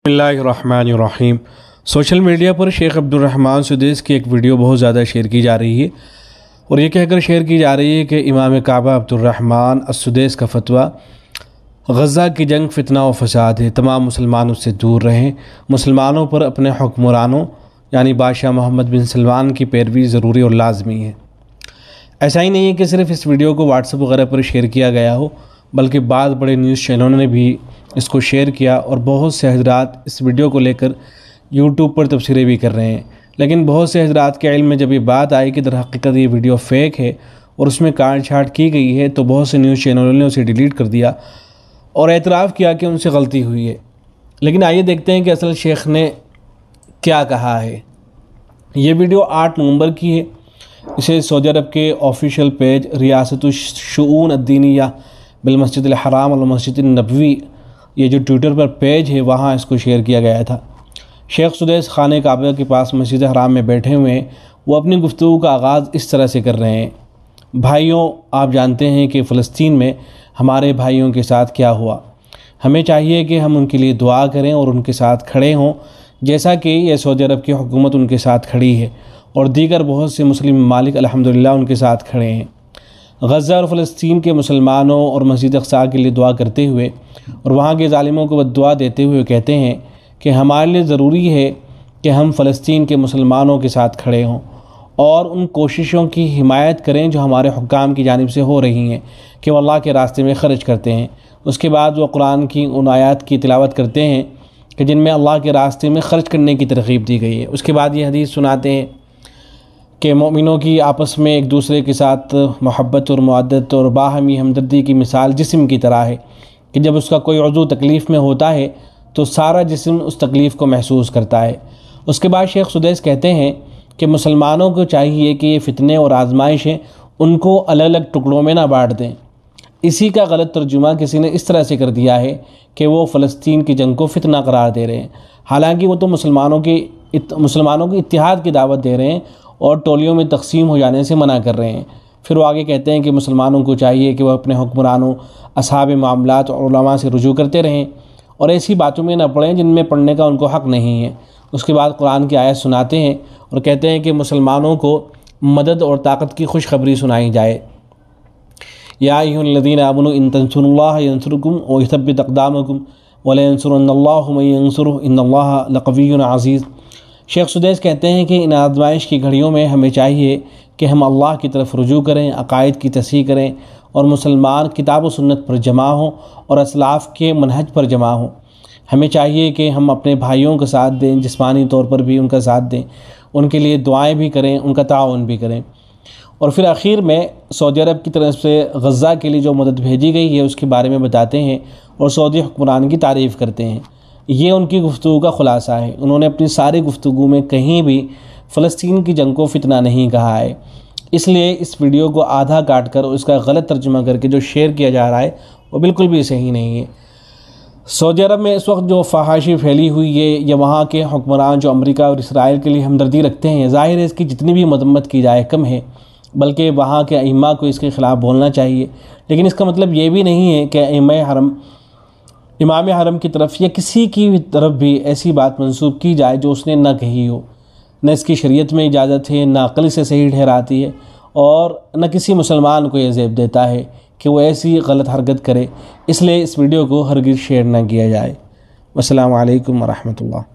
بسم اللہ الرحمن الرحیم۔ سوشل میڈیا پر شیخ عبدالرحمن سدیس کی ایک ویڈیو بہت زیادہ شیئر کی جا رہی ہے اور یہ کہہ کر شیئر کی جا رہی ہے کہ امام کعبہ عبدالرحمن السدیس کا فتویٰ غزہ کی جنگ فتنہ و فساد ہے، تمام مسلمان اس سے دور رہیں، مسلمانوں پر اپنے حکمرانوں یعنی بادشاہ محمد بن سلمان کی پیروی ضروری اور لازمی ہے۔ ایسا ہی نہیں ہے کہ صرف اس ویڈیو کو واٹس ایپ وغیرہ پر شیئر کیا گیا ہو، بلکہ بعض بڑے نیوز چینلوں نے بھی اس کو شیئر کیا اور بہت سے حضرات اس ویڈیو کو لے کر یوٹیوب پر تبصرے بھی کر رہے ہیں۔ لیکن بہت سے حضرات کے علم میں جب یہ بات آئی کہ در حقیقت یہ ویڈیو فیک ہے اور اس میں کاٹ چھانٹ کی گئی ہے، تو بہت سے نیوز چینلوں نے اسے ڈیلیٹ کر دیا اور اعتراف کیا کہ ان سے غلطی ہوئی ہے۔ لیکن آئیے دیکھتے ہیں کہ اصل شیخ نے کیا کہا ہے۔ یہ ویڈیو 8 نومبر کی ہے۔ اسے سعودی عرب کے آفیشیل پیج ریاست الشؤون الدینیہ بالمسجد الحرام والمسجد النبوی، یہ جو ٹویٹر پر پیج ہے وہاں اس کو شیئر کیا گیا تھا۔ شیخ سدیس خانہ کعبہ کے پاس مسجد حرام میں بیٹھے ہوئے ہیں۔ وہ اپنی گفتگو کا آغاز اس طرح سے کر رہے ہیں: بھائیوں، آپ جانتے ہیں کہ فلسطین میں ہمارے بھائیوں کے ساتھ کیا ہوا۔ ہمیں چاہیے کہ ہم ان کے لیے دعا کریں اور ان کے ساتھ کھڑے ہوں، جیسا کہ یہ سعودی عرب کی حکومت ان کے ساتھ کھڑی ہے اور دیگر بہت سے مسلم ممالک الحمدللہ ان کے ساتھ کھڑے ہیں۔ غزہ اور فلسطین کے مسلمانوں اور مسجد اقصیٰ کے لیے دعا کرتے ہوئے اور وہاں کے ظالموں کو بد دعا دیتے ہوئے کہتے ہیں کہ ہمارے لیے ضروری ہے کہ ہم فلسطین کے مسلمانوں کے ساتھ کھڑے ہوں اور ان کوششوں کی حمایت کریں جو ہمارے حکام کی جانب سے ہو رہی ہیں کہ وہ اللہ کے راستے میں خرچ کرتے ہیں۔ اس کے بعد وہ قرآن کی ان آیات کی تلاوت کرتے ہیں کہ جن میں اللہ کے راستے میں خرچ کرنے کی ترغیب دی گئی ہے۔ اس کے بعد یہ حدیث سناتے ہیں کہ مومنوں کی آپس میں ایک دوسرے کے ساتھ محبت اور مودت اور باہمی ہمدردی کی مثال جسم کی طرح ہے کہ جب اس کا کوئی عضو تکلیف میں ہوتا ہے تو سارا جسم اس تکلیف کو محسوس کرتا ہے۔ اس کے بعد شیخ سدیس کہتے ہیں کہ مسلمانوں کو چاہیے کہ یہ فتنے اور آزمائشیں ان کو الگ الگ ٹکڑوں میں نہ بانٹ دیں۔ اسی کا غلط ترجمہ کسی نے اس طرح سے کر دیا ہے کہ وہ فلسطین کی جنگ کو فتنہ قرار دے رہے ہیں، حالانکہ وہ تو مسلمانوں کے اتحاد کی دعوت دے رہے ہیں اور ٹولیوں میں تقسیم ہو جانے سے منع کر رہے ہیں۔ پھر وہ آگے کہتے ہیں کہ مسلمانوں کو چاہیے کہ وہ اپنے حکمرانوں، اصحاب معاملات اور علماء سے رجوع کرتے رہیں اور ایسی باتوں میں نہ پڑیں جن میں پڑھنے کا ان کو حق نہیں ہے۔ اس کے بعد قرآن کی آیت سناتے ہیں اور کہتے ہیں کہ مسلمانوں کو مدد اور طاقت کی خوشخبری سنائی جائے: یا ایھا الذین آمنوا ان تنصروا اللہ ینصرکم ویثبت اقدامکم ولینصرن اللہ من ینصرہ ان اللہ لقوی عزیز۔ شیخ سدیس کہتے ہیں کہ ان آزمائش کی گھڑیوں میں ہمیں چاہیے کہ ہم اللہ کی طرف رجوع کریں، عقائد کی تصحیح کریں اور مسلمان کتاب و سنت پر جمع ہوں اور اسلاف کے منہج پر جمع ہوں۔ ہمیں چاہیے کہ ہم اپنے بھائیوں کا ساتھ دیں، جسمانی طور پر بھی ان کا ساتھ دیں، ان کے لیے دعائیں بھی کریں، ان کا تعاون بھی کریں۔ اور پھر آخر میں سعودی عرب کی طرف سے غزہ کے لیے جو مدد بھیجی گئی ہے اس کے بارے میں بتاتے ہیں اور سعودی حکمران کی تعریف کرتے ہیں۔ یہ ان کی گفتگو کا خلاصہ ہے۔ انہوں نے اپنی ساری گفتگو میں کہیں بھی فلسطین کی جنگ کو فتنہ نہیں کہا ہے، اس لیے اس ویڈیو کو آدھا کاٹ کر اس کا غلط ترجمہ کر کے جو شیئر کیا جا رہا ہے وہ بالکل بھی صحیح نہیں ہے۔ سعودی عرب میں اس وقت جو فحاشی پھیلی ہوئی ہے یا وہاں کے حکمران جو امریکہ اور اسرائیل کے لیے ہمدردی رکھتے ہیں، ظاہر ہے اس کی جتنی بھی مذمت کی جائے کم ہے، بلکہ وہاں کے ائمہ کو اس کے خلاف بولنا چاہیے۔ لیکن اس کا مطلب یہ بھی نہیں ہے کہ امام حرم کی طرف یا کسی کی بھی طرف بھی ایسی بات منسوب کی جائے جو اس نے نہ کہی ہو۔ نہ اس کی شریعت میں اجازت ہے، نہ عقل سے صحیح ٹھہراتی ہے اور نہ کسی مسلمان کو یہ زیب دیتا ہے کہ وہ ایسی غلط حرکت کرے۔ اس لیے اس ویڈیو کو ہرگز شیئر نہ کیا جائے۔ السلام علیکم ورحمۃ اللہ۔